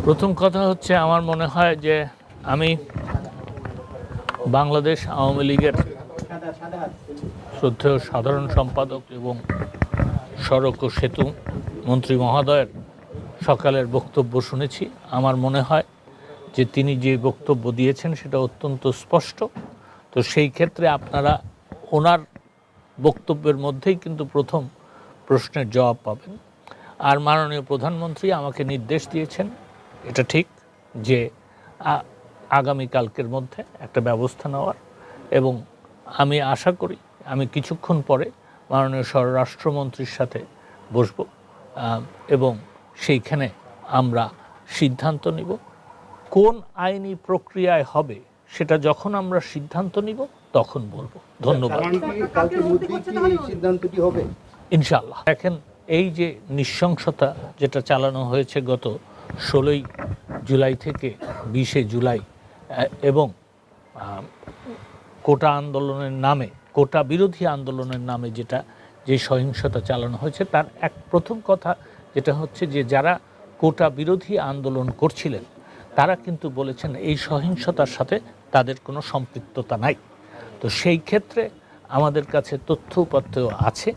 প্রথম কথা হচ্ছে আমার মনে হয় যে আমি বাংলাদেশ আওয়ামী লীগের শ্রদ্ধেয় সাধারণ সম্পাদক এবং সড়ক ও সেতু মন্ত্রী মহোদয়ের সকালের বক্তব্য শুনেছি। আমার মনে হয় যে তিনি যে বক্তব্য দিয়েছেন সেটা অত্যন্ত স্পষ্ট। তো সেই ক্ষেত্রে আপনারা ওনার বক্তব্যের মধ্যেই কিন্তু প্রথম প্রশ্নের জবাব পাবেন। আর মাননীয় প্রধানমন্ত্রী আমাকে নির্দেশ দিয়েছেন, এটা ঠিক, যে আগামীকালকের মধ্যে একটা ব্যবস্থা নেওয়ার, এবং আমি আশা করি আমি কিছুক্ষণ পরে মাননীয় স্বরাষ্ট্রমন্ত্রীর সাথে বসব এবং সেইখানে আমরা সিদ্ধান্ত নিব কোন আইনি প্রক্রিয়ায় হবে। সেটা যখন আমরা সিদ্ধান্ত নিব তখন বলবো। ধন্যবাদ। ইনশাআল্লাহ। দেখেন, এই যে নৃশংসতা যেটা চালানো হয়েছে গত 16ই জুলাই থেকে 20শে জুলাই, এবং কোটা আন্দোলনের নামে, কোটা বিরোধী আন্দোলনের নামে যে সহিংসতা চালানো হয়েছে, তার প্রথম কথা যেটা হচ্ছে যে যারা কোটা বিরোধী আন্দোলন করছিলেন তারা কিন্তু বলেছেন এই সহিংসতার সাথে তাদের কোনো সম্পৃক্ততা নাই। তো সেই ক্ষেত্রে আমাদের কাছে তথ্য উপাত্ত আছে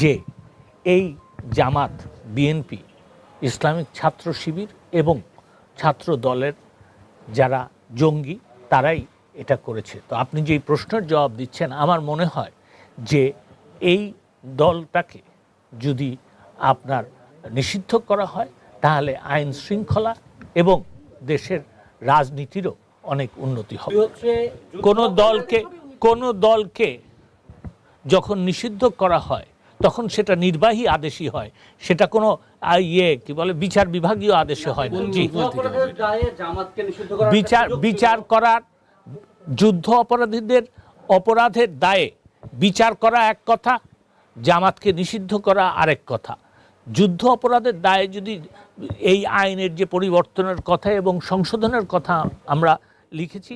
যে এই জামাত, বিএনপি, ইসলামিক ছাত্র শিবির এবং ছাত্র দলের যারা জঙ্গি তারাই এটা করেছে। তো আপনি যেই প্রশ্নের জবাব দিচ্ছেন, আমার মনে হয় যে এই দলটাকে যদি আপনার নিষিদ্ধ করা হয় তাহলে আইন শৃঙ্খলা এবং দেশের রাজনীতিরও অনেক উন্নতি হবে। কোনো দলকে যখন নিষিদ্ধ করা হয় তখন সেটা নির্বাহী আদেশই হয়, সেটা কোনো বিচার বিভাগীয় আদেশে হয় না। জি, বিচার করার, যুদ্ধ অপরাধীদের অপরাধের দায়ে বিচার করা এক কথা, জামাতকে নিষিদ্ধ করা আরেক কথা। যুদ্ধ অপরাধের দায়ে যদি এই আইনের যে পরিবর্তনের কথা এবং সংশোধনের কথা আমরা লিখেছি,